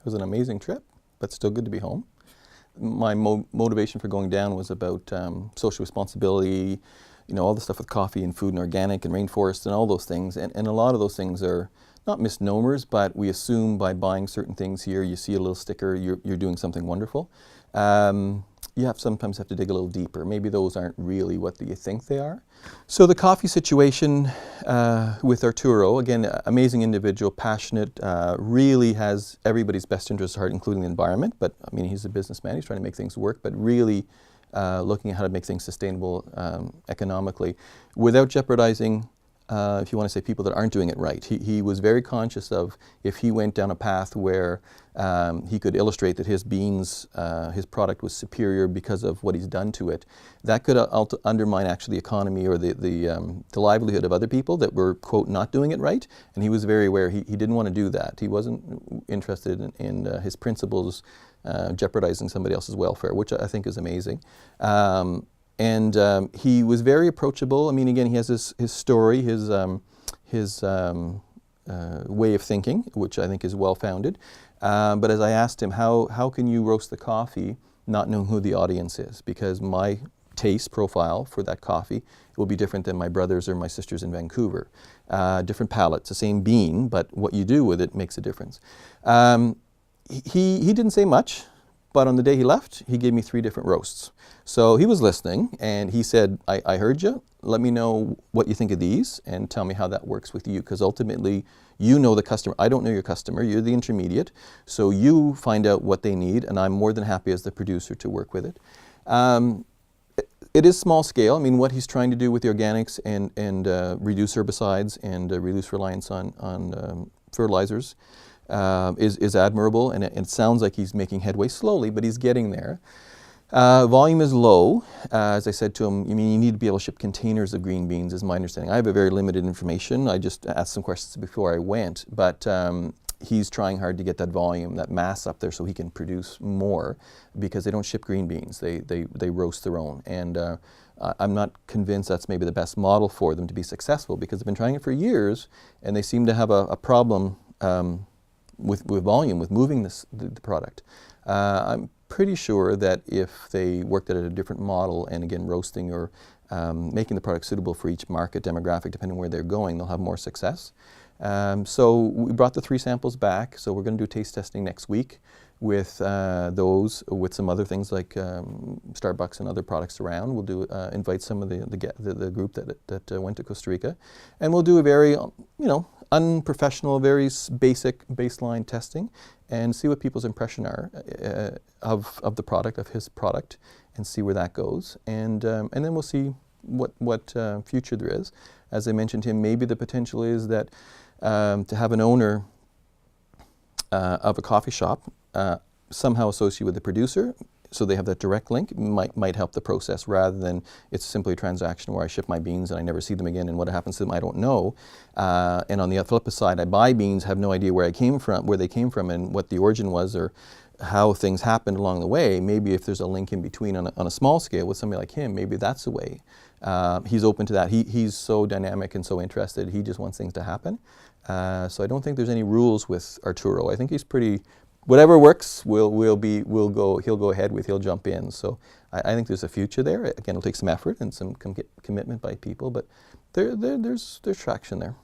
was an amazing trip, but still good to be home. My motivation for going down was about social responsibility, all the stuff with coffee and food and organic and rainforest and all those things. And a lot of those things are not misnomers, but we assume by buying certain things here, you see a little sticker, you're doing something wonderful. You sometimes have to dig a little deeper. Maybe those aren't really what you think they are. So the coffee situation with Arturo, again, amazing individual, passionate, really has everybody's best interest at heart, including the environment. But I mean, he's a businessman, he's trying to make things work, but really looking at how to make things sustainable economically without jeopardizing, if you want to say, people that aren't doing it right. He was very conscious of if he went down a path where he could illustrate that his beans, his product was superior because of what he's done to it, that could undermine actually the economy or the livelihood of other people that were, quote, not doing it right. And he was very aware he didn't want to do that. He wasn't interested in his principles jeopardizing somebody else's welfare, which I think is amazing. And he was very approachable. I mean, again, he has his story, his way of thinking, which I think is well-founded. But as I asked him, how can you roast the coffee not knowing who the audience is? Because my taste profile for that coffee will be different than my brother's or my sister's in Vancouver. Different palates, the same bean, but what you do with it makes a difference. He didn't say much, but on the day he left, he gave me 3 different roasts. So he was listening, and he said, I heard you. Let me know what you think of these, and tell me how that works with you, because ultimately, you know the customer. I don't know your customer. You're the intermediate. So you find out what they need, and I'm more than happy as the producer to work with it. It is small scale. I mean, what he's trying to do with the organics and reduce herbicides and reduce reliance on fertilizers is admirable, and it sounds like he's making headway slowly, but he's getting there. Volume is low. As I said to him, you need to be able to ship containers of green beans, is my understanding. I have a very limited information. I just asked some questions before I went, but he's trying hard to get that volume, that mass up there so he can produce more, because they don't ship green beans. They roast their own. And I'm not convinced that's maybe the best model for them to be successful, because they've been trying it for years, and they seem to have a problem with volume, with moving the product. I'm pretty sure that if they worked at a different model, and again, roasting or making the product suitable for each market demographic, depending on where they're going, they'll have more success. So we brought the 3 samples back, so we're going to do taste testing next week with those, with some other things like Starbucks and other products around. We'll do invite some of the group that went to Costa Rica, and we'll do a very unprofessional, very basic baseline testing, and see what people's impression are of the product, of his product, and see where that goes. And then we'll see what future there is. As I mentioned to him, maybe the potential is that to have an owner of a coffee shop somehow associated with the producer, so they have that direct link, might help the process, rather than it's simply a transaction where I ship my beans and I never see them again, and what happens to them I don't know. And on the flip side, I buy beans, have no idea where they came from, and what the origin was, or how things happened along the way. Maybe if there's a link in between on a small scale with somebody like him, maybe that's a way. He's open to that. He's so dynamic and so interested. He just wants things to happen. So I don't think there's any rules with Arturo. I think he's pretty. Whatever works, he'll go ahead with. He'll jump in. So I think there's a future there. Again, it'll take some effort and some commitment by people, but there's traction there.